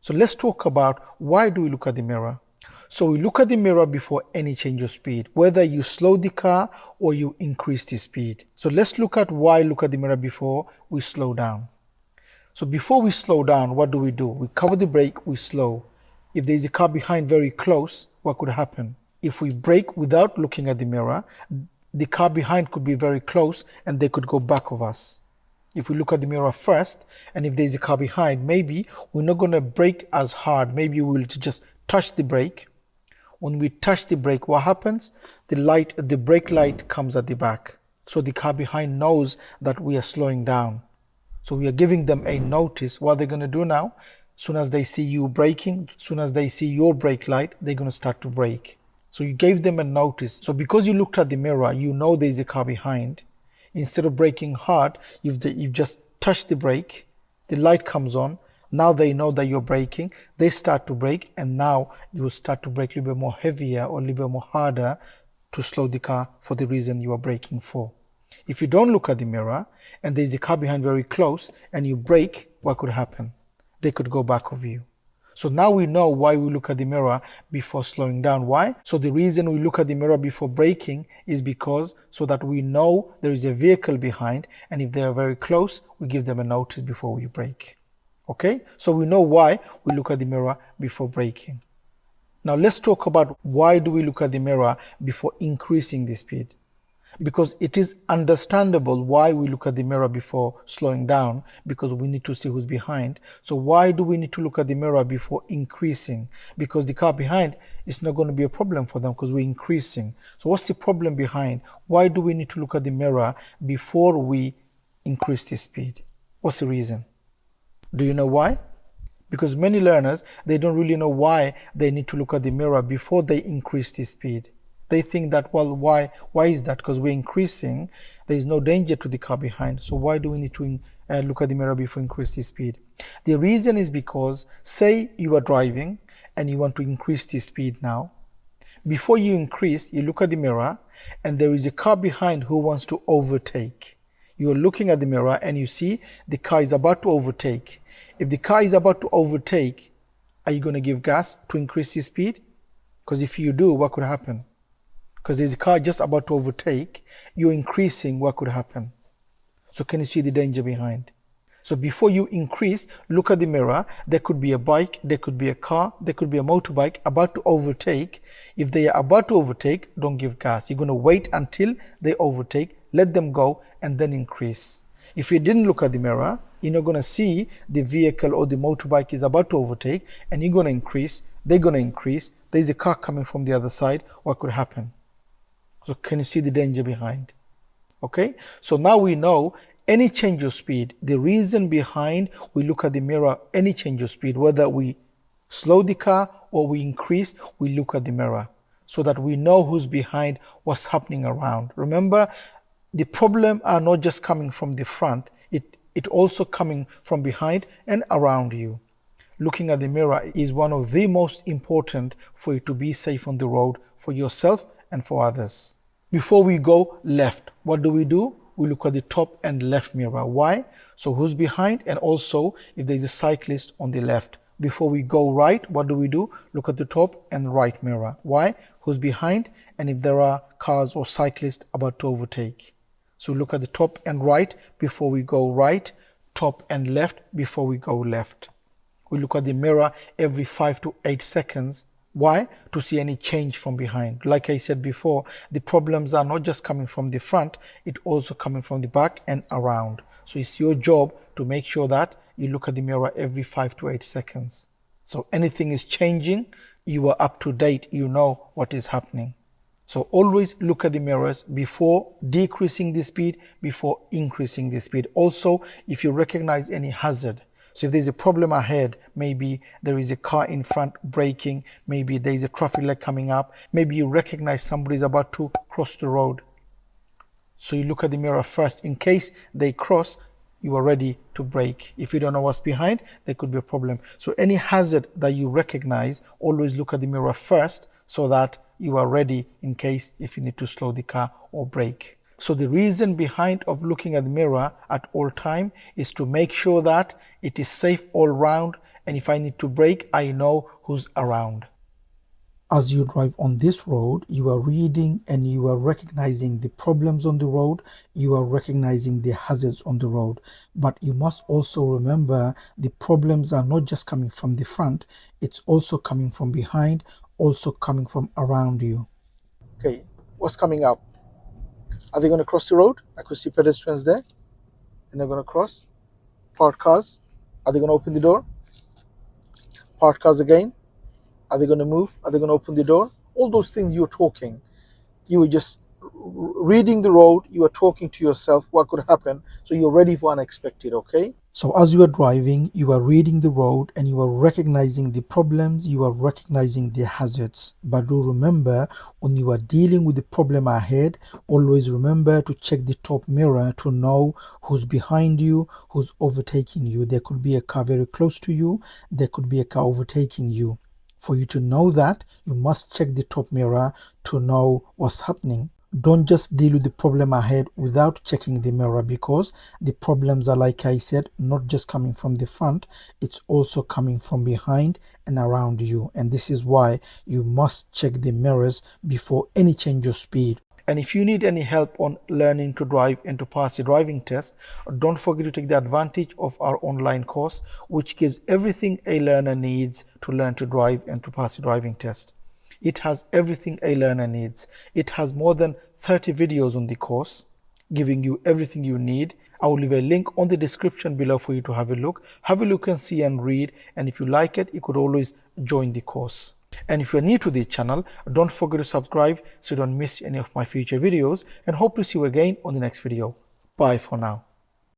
So let's talk about why do we look at the mirror. So we look at the mirror before any change of speed, whether you slow the car or you increase the speed. So let's look at why look at the mirror before we slow down. So before we slow down, what do? We cover the brake, we slow. If there is a car behind very close, what could happen? If we brake without looking at the mirror, the car behind could be very close and they could go back of us. If we look at the mirror first, and if there is a car behind, maybe we're not going to brake as hard. Maybe we'll just touch the brake. When we touch the brake, what happens? The brake light comes at the back. So the car behind knows that we are slowing down. So we are giving them a notice. What they're going to do now, as soon as they see you braking, as soon as they see your brake light, they're going to start to brake. So you gave them a notice. So because you looked at the mirror, you know there's a car behind. Instead of braking hard, you've just touched the brake, the light comes on. Now they know that you're braking, they start to brake, and now you will start to brake a little bit more heavier or a little bit more harder to slow the car for the reason you are braking for. If you don't look at the mirror and there's a car behind very close and you brake, what could happen? They could go back of you. So now we know why we look at the mirror before slowing down. Why? So the reason we look at the mirror before braking is because so that we know there is a vehicle behind, and if they are very close, we give them a notice before we brake. Okay, so we know why we look at the mirror before braking. Now let's talk about why do we look at the mirror before increasing the speed. Because it is understandable why we look at the mirror before slowing down, because we need to see who's behind. So why do we need to look at the mirror before increasing? Because the car behind is not going to be a problem for them because we're increasing. So what's the problem behind? Why do we need to look at the mirror before we increase the speed? What's the reason? Do you know why? Because many learners, they don't really know why they need to look at the mirror before they increase the speed. They think that, well, why is that? Because we're increasing, there is no danger to the car behind. So why do we need to look at the mirror before increase the speed? The reason is because, say you are driving and you want to increase the speed now. Before you increase, you look at the mirror and there is a car behind who wants to overtake. You're looking at the mirror and you see the car is about to overtake. If the car is about to overtake, are you going to give gas to increase the speed? Because if you do, what could happen? Because there's a car just about to overtake, you're increasing, what could happen? So can you see the danger behind? So before you increase, look at the mirror. There could be a bike, there could be a car, there could be a motorbike about to overtake. If they are about to overtake, don't give gas. You're going to wait until they overtake, let them go, and then increase. If you didn't look at the mirror, you're not going to see the vehicle or the motorbike is about to overtake, and you're going to increase, they're going to increase, there's a car coming from the other side, what could happen? So can you see the danger behind? Okay, so now we know any change of speed, the reason behind we look at the mirror, any change of speed, whether we slow the car or we increase, we look at the mirror so that we know who's behind, what's happening around. Remember, the problem are not just coming from the front, it also coming from behind and around you. Looking at the mirror is one of the most important for you to be safe on the road for yourself and for others. Before we go left, what do? We look at the top and left mirror. Why? So who's behind, and also if there is a cyclist on the left. Before we go right, what do? Look at the top and right mirror. Why? Who's behind, and if there are cars or cyclists about to overtake. So look at the top and right before we go right, top and left before we go left. We look at the mirror every 5 to 8 seconds. Why? To see any change from behind. Like I said before, the problems are not just coming from the front, it's also coming from the back and around. So it's your job to make sure that you look at the mirror every 5 to 8 seconds. So anything is changing, you are up to date, you know what is happening. So always look at the mirrors before decreasing the speed, before increasing the speed. Also, if you recognize any hazard, so if there's a problem ahead, maybe there is a car in front braking, maybe there is a traffic light coming up, maybe you recognize somebody is about to cross the road. So you look at the mirror first. In case they cross, you are ready to brake. If you don't know what's behind, there could be a problem. So any hazard that you recognize, always look at the mirror first so that you are ready in case if you need to slow the car or brake. So the reason behind of looking at the mirror at all time is to make sure that it is safe all round and if I need to brake, I know who's around. As you drive on this road, you are reading and you are recognizing the problems on the road, you are recognizing the hazards on the road. But you must also remember the problems are not just coming from the front, it's also coming from behind, also coming from around you. Okay, what's coming up? Are they going to cross the road? I could see pedestrians there, and they're going to cross. Parked cars. Are they going to open the door? Parked cars again. Are they going to move? Are they going to open the door? All those things you're talking. You were just reading the road. You are talking to yourself what could happen. So you're ready for unexpected, okay? So as you are driving, you are reading the road and you are recognizing the problems, you are recognizing the hazards. But do remember, when you are dealing with the problem ahead, always remember to check the top mirror to know who's behind you, who's overtaking you. There could be a car very close to you, there could be a car overtaking you. For you to know that, you must check the top mirror to know what's happening. Don't just deal with the problem ahead without checking the mirror, because the problems are, like I said, not just coming from the front, it's also coming from behind and around you. And this is why you must check the mirrors before any change of speed. And if you need any help on learning to drive and to pass the driving test, don't forget to take the advantage of our online course, which gives everything a learner needs to learn to drive and to pass the driving test. It has everything a learner needs. It has more than 30 videos on the course, giving you everything you need. I will leave a link on the description below for you to have a look. Have a look and see and read. And if you like it, you could always join the course. And if you're new to this channel, don't forget to subscribe so you don't miss any of my future videos. And hope to see you again on the next video. Bye for now.